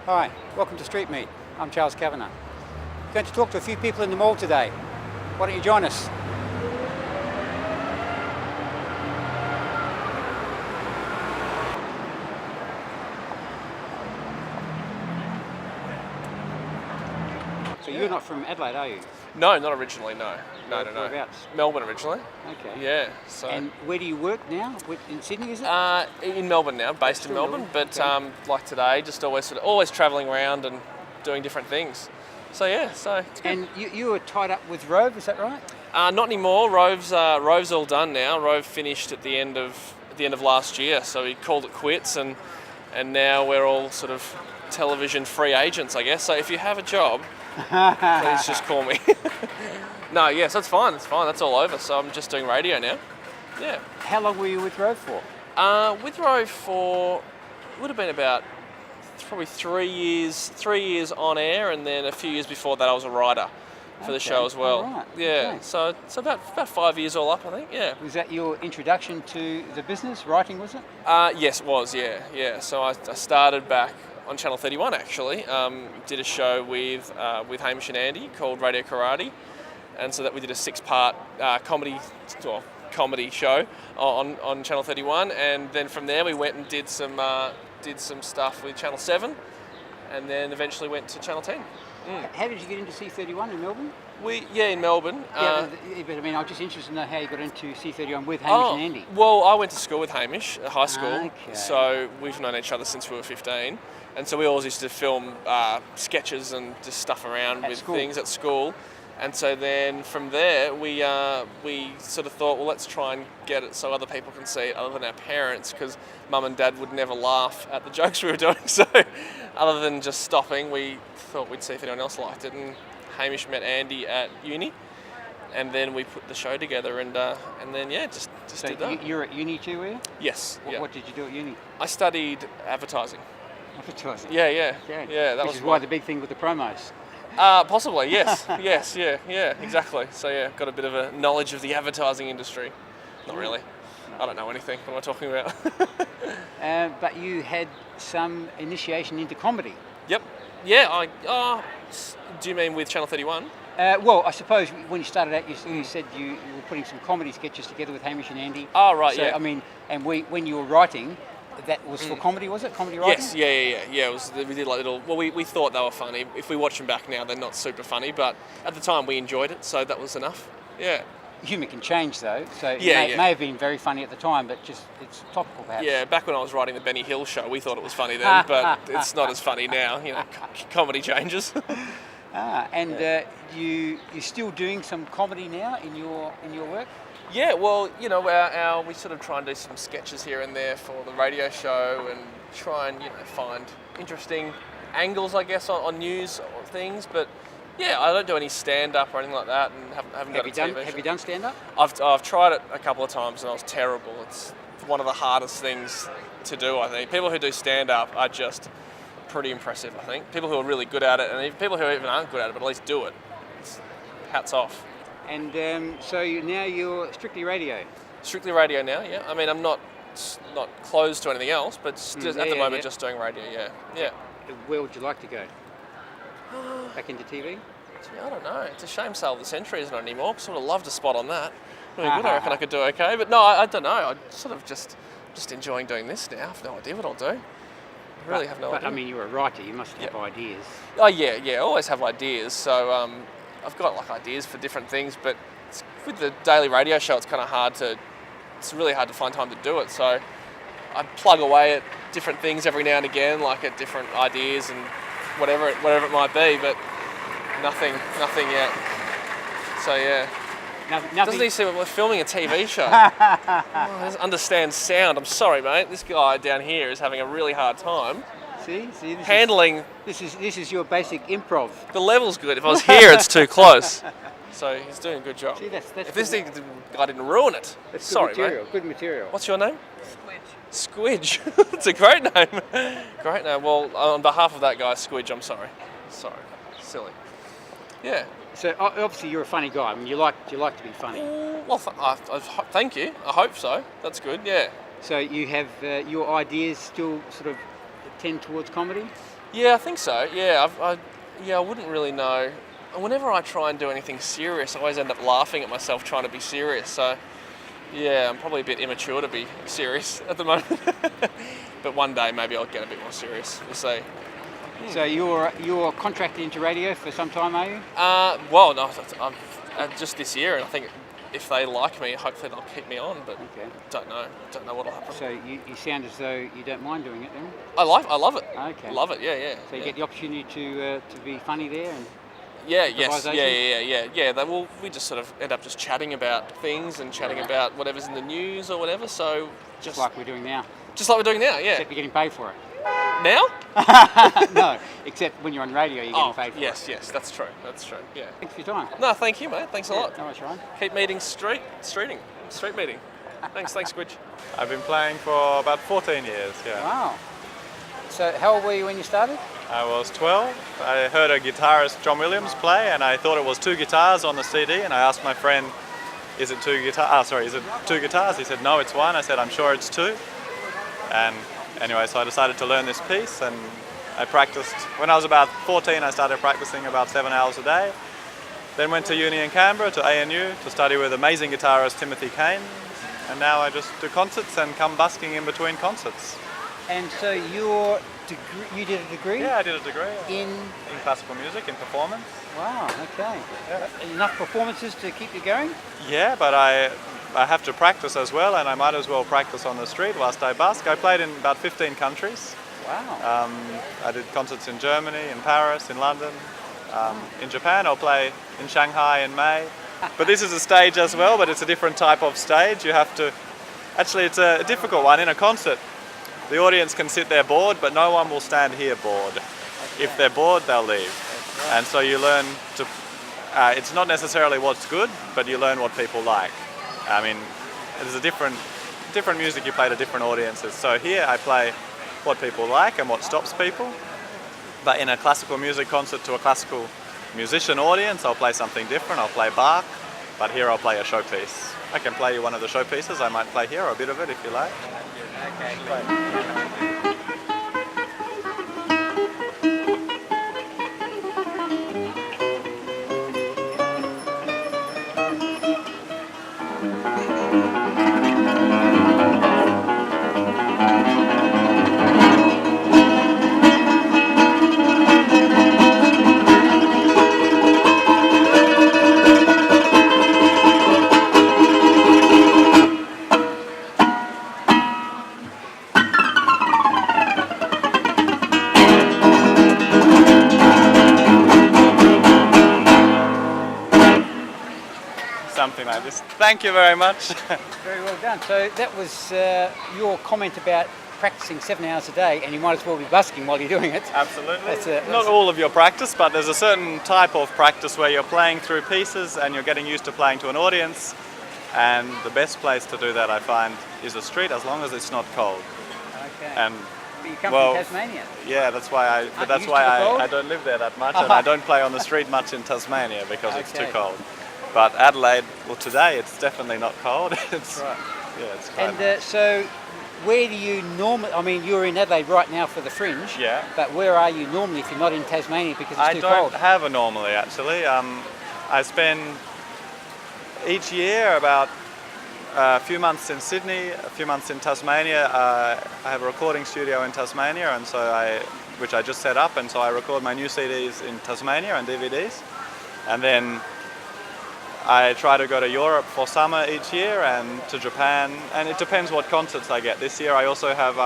Hi, welcome to Street Meet. I'm Charles Kavanagh. We're going to talk to a few people in the mall today. Why don't you join us? So you're not from Adelaide, are you? No, not originally, no. No. Whereabouts? Melbourne originally. Okay. Yeah. So. And where do you work now? In Sydney, is it? In Melbourne now, based in Still Melbourne, Melbourne, but okay. like today, just always travelling around and doing different things. So yeah, so it's good. And you were tied up with Rove, is that right? Not anymore. Rove's all done now. Rove finished at the end of last year, so he called it quits, and now we're all sort of television free agents, I guess. So if you have a job, please just call me. No, yes, that's fine. It's fine. That's all over. So I'm just doing radio now. Yeah. How long were you with Rove for? With Rove for would have been about probably 3 years. 3 years on air, and then a few years before that, I was a writer for the show as well. All right. Yeah. Okay. So it's about 5 years all up, I think. Yeah. Was that your introduction to the business, writing, was it? Yes, it was. Yeah. So I started back on Channel 31 actually. Did a show with Hamish and Andy called Radio Karate, and so that we did a 6-part comedy show on Channel 31, and then from there we went and did some stuff with Channel 7, and then eventually went to Channel 10. How did you get into C31 in Melbourne? In Melbourne. But I mean, I'm just interested to know how you got into C31 with Hamish and Andy. Well, I went to school with Hamish, at high school, Okay. so we've known each other since we were 15, and so we always used to film sketches and just stuff around At with school? things at school. And so then from there, we sort of thought, well, let's try and get it so other people can see it other than our parents, because Mum and Dad would never laugh at the jokes we were doing. So other than just stopping, we thought we'd see if anyone else liked it. And Hamish met Andy at uni, and then we put the show together, and then just So did that. you're at uni too, were you? Yes. Yeah. What did you do at uni? I studied advertising. Advertising. Yeah. Okay. Yeah, that Which was is why the big thing with the promos. Possibly, yes. Yeah, exactly. So yeah, got a bit of a knowledge of the advertising industry. Not really. I don't know anything. What am I talking about? But you had some initiation into comedy. Yep. Yeah, do you mean with Channel 31? Well, I suppose when you started out, you said you were putting some comedy sketches together with Hamish and Andy. Oh, right, so, yeah. I mean, and when you were writing, that was for comedy, was it? Comedy writing? Yes, yeah. It was, we did like little. Well, we thought they were funny. If we watch them back now, they're not super funny, but at the time we enjoyed it, so that was enough. Yeah. Humour can change though, so it Yeah. may have been very funny at the time, but just it's topical perhaps. Yeah, back when I was writing the Benny Hill show, we thought it was funny then, but it's not as funny now. You know, comedy changes. You're still doing some comedy now in your work? Yeah, well, we sort of try and do some sketches here and there for the radio show, and try and find interesting angles, I guess, on news or things. But yeah, I don't do any stand-up or anything like that, and haven't got a TV show. Have you done stand-up? I've tried it a couple of times, and I was terrible. It's one of the hardest things to do, I think. People who do stand-up are just pretty impressive, I think. People who are really good at it, and even people who even aren't good at it, but at least do it. It's hats off. And so now you're strictly radio? Strictly radio now, yeah. I mean, I'm not closed to anything else, but just at the moment just doing radio, yeah. Where would you like to go? Back into TV? I don't know. It's a shame Sale of the Century isn't anymore. Sort of loved a spot on that. Really good. I reckon I could do okay. But no, I don't know. I'm sort of just enjoying doing this now. I have no idea what I'll do. I really have no idea. But I mean, you're a writer. You must have ideas. Oh yeah. I always have ideas. So I've got like ideas for different things, but with the daily radio show, it's really hard to find time to do it. So I plug away at different things every now and again, like at different ideas and whatever it might be, but nothing yet. So yeah. Nothing. Doesn't he see we're filming a TV show? He doesn't understand sound. I'm sorry, mate. This guy down here is having a really hard time. See, handling. This is your basic improv. The level's good. If I was here, it's too close. So he's doing a good job. See, that's if this guy didn't ruin it. That's sorry, good material. mate. Good material. What's your name? Squidge. It's a great name. Great name. Well, on behalf of that guy, Squidge, I'm sorry. Sorry. Silly. Yeah. So obviously you're a funny guy. I mean, you like to be funny. Well, thank you. I hope so. That's good. Yeah. So you have your ideas still sort of tend towards comedy? Yeah, I think so. Yeah, I wouldn't really know. Whenever I try and do anything serious, I always end up laughing at myself trying to be serious. So, yeah, I'm probably a bit immature to be serious at the moment. But one day maybe I'll get a bit more serious. We'll see. So you're contracted into radio for some time, are you? Well, no, just this year, and I think if they like me, hopefully they'll keep me on. But Okay. don't know what'll happen. So you sound as though you don't mind doing it then? I love it. Okay. Love it. Yeah. So you yeah. get the opportunity to be funny there and Yes, improvisation? yeah. We just sort of end up just chatting about things and chatting about whatever's in the news or whatever. So just like we're doing now. Just like we're doing now, yeah. Except you're getting paid for it. Now? No, except when you're on radio, you're getting paid for it. Yes, that's true. Yeah. Thanks for your time. No, thank you, mate. Thanks a lot. No worries, Ryan. Keep meeting street meeting. Thanks, Squidge. I've been playing for about 14 years, yeah. Wow. So how old were you when you started? I was 12. I heard a guitarist, John Williams, play, and I thought it was two guitars on the CD, and I asked my friend, is it two guitars? He said, no, it's one. I said, I'm sure it's two. And anyway, so I decided to learn this piece, and I practiced. When I was about 14, I started practicing about 7 hours a day. Then went to uni in Canberra, to ANU, to study with amazing guitarist Timothy Kane. And now I just do concerts and come busking in between concerts. And so you did a degree? Yeah, I did a degree in classical music, in performance. Wow, okay. Yeah. Enough performances to keep you going? Yeah, but I have to practice as well, and I might as well practice on the street whilst I busk. I played in about 15 countries. Wow. I did concerts in Germany, in Paris, in London. In Japan, I'll play in Shanghai in May. But this is a stage as well, but it's a different type of stage. You have to... Actually, it's a difficult one. In a concert, the audience can sit there bored, but no one will stand here bored. Okay. If they're bored, they'll leave. Right. And so you learn to... it's not necessarily what's good, but you learn what people like. I mean, there's a different music you play to different audiences. So here I play what people like and what stops people. But in a classical music concert to a classical musician audience, I'll play something different. I'll play Bach, but here I'll play a showpiece. I can play you one of the showpieces. I might play here, or a bit of it if you like. Okay, great. Something like this. Thank you very much. Very well done. So that was your comment about practicing 7 hours a day, and you might as well be busking while you're doing it. Absolutely. Not all of your practice, but there's a certain type of practice where you're playing through pieces and you're getting used to playing to an audience. And the best place to do that, I find, is the street, as long as it's not cold. Okay. And but you come from Tasmania. Yeah, that's why I don't live there that much, and I don't play on the street much in Tasmania because it's too cold. But Adelaide, well, today it's definitely not cold. It's right. Yeah, it's quite And nice. so, where do you normally? I mean, you're in Adelaide right now for the Fringe. Yeah. But where are you normally if you're not in Tasmania because it's too cold? I don't have a normally actually. I spend each year about a few months in Sydney, a few months in Tasmania. I have a recording studio in Tasmania, and which I just set up, and so I record my new CDs in Tasmania and DVDs, and then I try to go to Europe for summer each year and to Japan, and it depends what concerts I get. This year I also have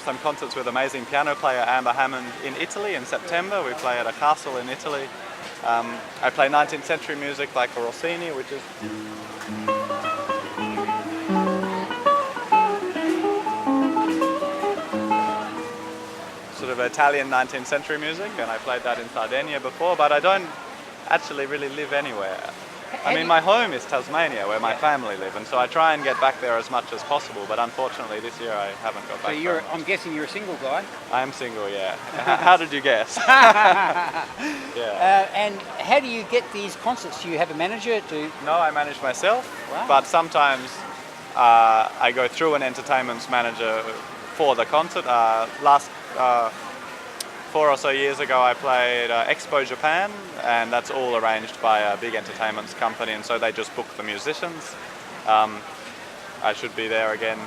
some concerts with amazing piano player Amber Hammond in Italy in September. We play at a castle in Italy. I play 19th century music like Rossini, which is... sort of Italian 19th century music, and I played that in Sardinia before, but I don't actually really live anywhere. I mean, my home is Tasmania, where my family live, and so I try and get back there as much as possible, but unfortunately this year I haven't got back. So I'm guessing you're a single guy? I am single, yeah. How did you guess? Yeah. And how do you get these concerts? Do you have a manager to... No, I manage myself, wow. But sometimes I go through an entertainment manager for the concert. 4 or so years ago I played Expo Japan, and that's all arranged by a big entertainment company, and so they just book the musicians. I should be there again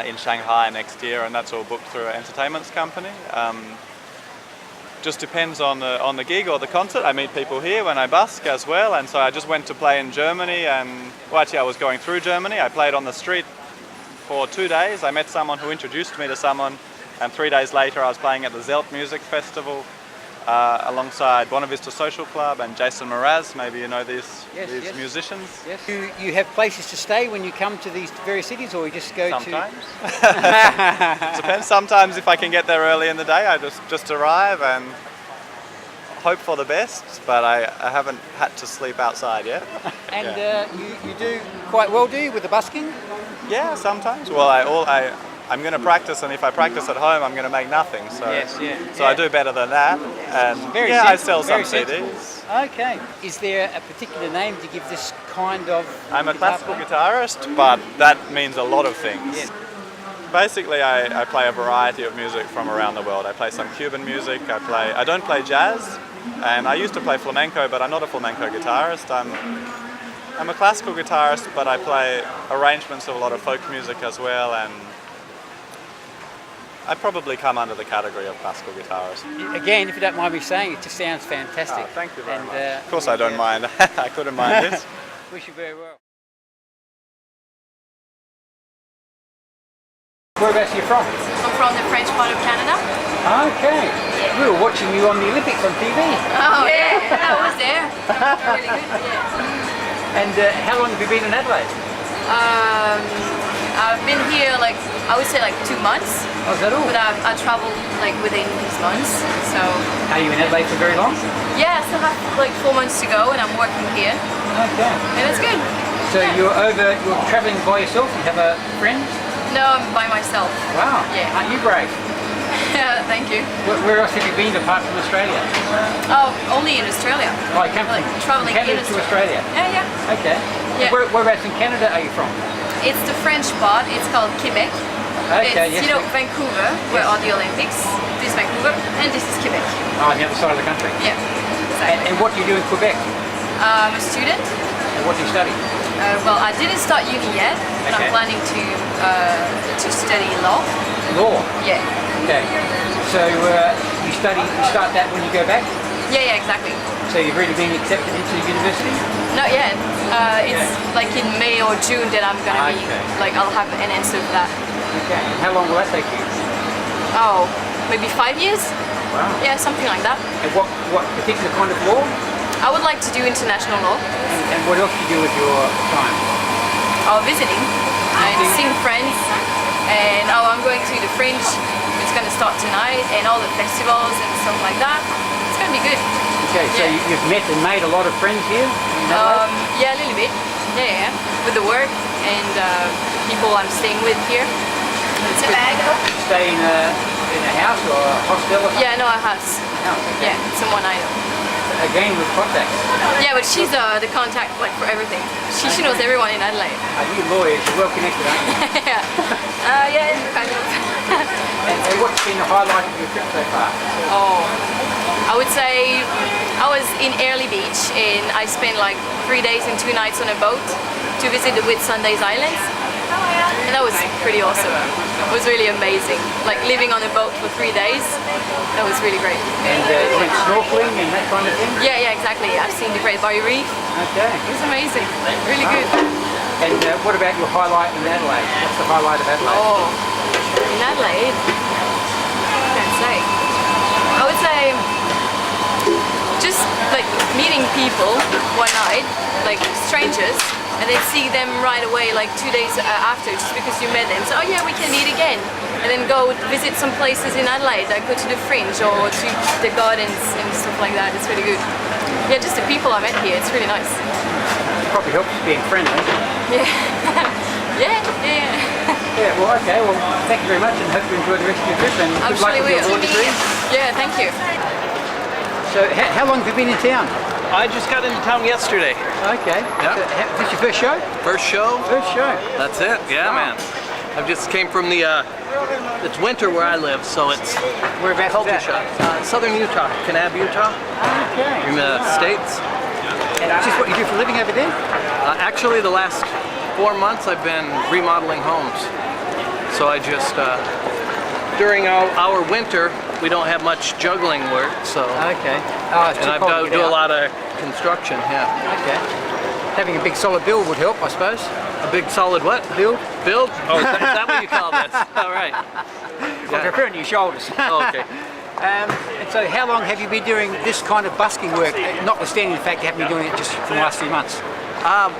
in Shanghai next year, and that's all booked through an entertainment company. Just depends on the gig or the concert. I meet people here when I busk as well, and so I just went to play in Germany, and well, actually I was going through Germany. I played on the street for 2 days. I met someone who introduced me to someone, and 3 days later I was playing at the Zelt Music Festival alongside Buena Vista Social Club and Jason Mraz. Maybe you know these musicians. Yes. You have places to stay when you come to these various cities, or you just go Sometimes. Depends. Sometimes if I can get there early in the day, I just arrive and hope for the best, but I haven't had to sleep outside yet. And you do quite well, do you, with the busking? Yeah, sometimes. Well, I'm going to practice, and if I practice at home, I'm going to make nothing. So, I do better than that. And I sell some CDs. Okay. Is there a particular name to give this kind of? I'm a classical guitarist, but that means a lot of things. Yeah. Basically, I play a variety of music from around the world. I play some Cuban music. I don't play jazz, and I used to play flamenco, but I'm not a flamenco guitarist. I'm a classical guitarist, but I play arrangements of a lot of folk music as well, and I probably come under the category of classical guitarist. Again, if you don't mind me saying, it just sounds fantastic. Oh, thank you very much. Of course I don't mind. I couldn't mind this. Wish you very well. Whereabouts are you from? I'm from the French part of Canada. Okay. We were watching you on the Olympics on TV. Oh yeah, I was there. Really good, yeah. And how long have you been in Adelaide? I've been here I would say 2 months. Oh, is that all? But I traveled within these months, so. Are you in Adelaide for very long? Yeah, I still have 4 months to go, and I'm working here. Okay. And it's good. So you're travelling by yourself? You have a friend? No, I'm by myself. Wow. Yeah. Aren't you brave? Yeah, thank you. Where else have you been apart from Australia? Oh, only in Australia. Oh, you came from traveling Canada in to Australia? Yeah, yeah. Okay. Yeah. Whereabouts in Canada are you from? It's the French part. It's called Quebec. Okay, it's, Vancouver, where are the Olympics. This is Vancouver, and this is Quebec. Oh, on the other side of the country? Yeah, exactly. And what do you do in Quebec? I'm a student. And what do you study? Well, I didn't start uni yet, but I'm planning to study law. Law? Yeah. Okay. So you start that when you go back? Yeah, exactly. So you've really been accepted into the university? Not yet. It's in May or June that I'm gonna be I'll have an answer for that. Okay. And how long will that take you? Oh, maybe 5 years. Wow. Yeah, something like that. And what particular kind of law? I would like to do international law. And what else do you do with your time? Visiting and seeing friends, and I'm going to the Fringe. It's going to start tonight, and all the festivals and stuff like that. It's going to be good. Okay, so you've met and made a lot of friends here? Yeah, a little bit. Yeah. With the work and the people I'm staying with here. It's a bag. Stay in a house or a hostel? Or yeah, no, a house. Okay. Yeah, someone I know. Again with contacts. Yeah, but she's the contact for everything. She knows everyone in Adelaide. Are you lawyers? You're well connected, aren't you? Yeah, kind of. and what's been the highlight of your trip so far? Oh, I would say I was in Airlie Beach, and I spent 3 days and 2 nights on a boat to visit the Whitsundays Islands. And that was pretty awesome. It was really amazing. Living on a boat for 3 days, that was really great. And you went snorkeling and that kind of thing? Yeah, exactly. I've seen the Great Barrier Reef. Okay. It was amazing. Really good. And what about your highlight in Adelaide? What's the highlight of Adelaide? Oh, in Adelaide, what can I say? I would say just meeting people one night, strangers, and then see them right away 2 days after, just because you met them. So, oh yeah, we can meet again. And then go visit some places in Adelaide, go to the Fringe or to the gardens and stuff like that. It's really good. Yeah, just the people I met here, it's really nice. It probably helps being friendly. Yeah. Yeah. Yeah, well, okay. Well, thank you very much, and hope you enjoy the rest of your trip, and good luck with your law degree. Yeah, thank you. So, how long have you been in town? I just got into town yesterday. Okay. Yeah. So, is this your first show? First show? First show. That's it. Yeah, Wow. man. I just came from the, it's winter where I live, so it's Whereabouts culture is that? shock. Southern Utah, Kanab, Utah, Okay. in the States. And is this what you do for a living over there? Actually, the last 4 months I've been remodeling homes. So I just, during our winter, we don't have much juggling work, so. Okay. Oh, it's And too I cold to get do a out. lot of construction, yeah. Okay. Having a big solid build would help, I suppose. A big solid what? Build? Build? Oh, is that what you call this? All right. Like a pair on your shoulders. Oh, okay. And so how long have you been doing this kind of busking work, notwithstanding the fact you haven't been doing it just for the last few months?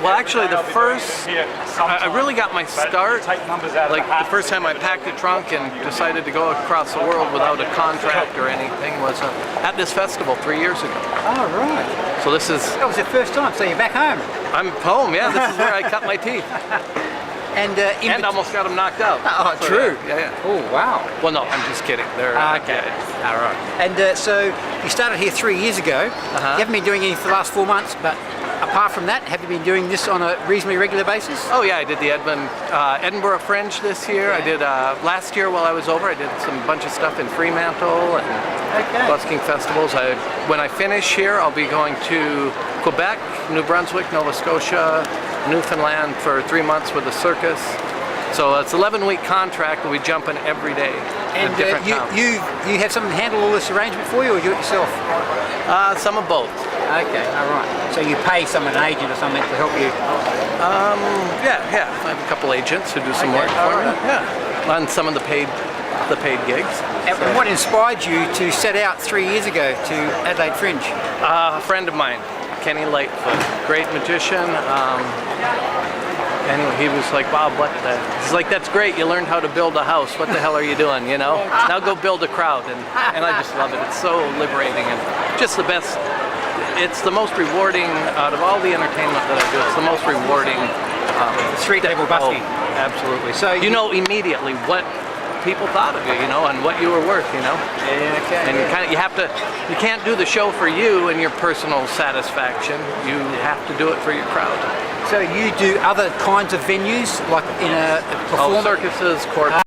Well, actually, the first, I really got my start, like the first time I packed a trunk and decided to go across the world without a contract or anything was at this festival 3 years ago. Oh, right. So this is, That was the first time, so you're back home. I'm home, yeah, this is where I cut my teeth. And Almost got them knocked out. Oh, So, true. Yeah. Oh, wow. Well, no, I'm just kidding. They're, Okay. yeah. All right. And so you started here 3 years ago. Uh-huh. You haven't been doing any for the last 4 months, but apart from that, have you been doing this on a reasonably regular basis? Oh yeah, I did the Edinburgh Fringe this year. I did last year while I was over. I did some bunch of stuff in Fremantle and Okay. busking festivals. When I finish here, I'll be going to Quebec, New Brunswick, Nova Scotia, Newfoundland for 3 months with a circus. So it's an 11-week contract, and we jump in every day And at different you, towns. you have someone handle all this arrangement for you, or do it yourself? Some of both. Okay, all right. So you pay someone, an agent or something, to help you? Yeah. I have a couple agents who do some Okay, work all for me. right. Yeah, on some of the paid gigs. And what inspired you to set out 3 years ago to Adelaide Fringe? A friend of mine, Kenny Lightfoot, great magician. Anyway, he was like, Bob, what the? He's like, that's great. You learned how to build a house. What the hell are you doing? You know? Now go build a crowd. And I just love it. It's so liberating and just the best. It's the most rewarding out of all the entertainment that I do. It's the most rewarding. Street table busking. Oh, absolutely. So you know immediately what people thought of you, you know, and what you were worth, you know. Yeah, okay. And you can't do the show for you and your personal satisfaction. You have to do it for your crowd. So you do other kinds of venues, like in a performance? Circuses, corporate.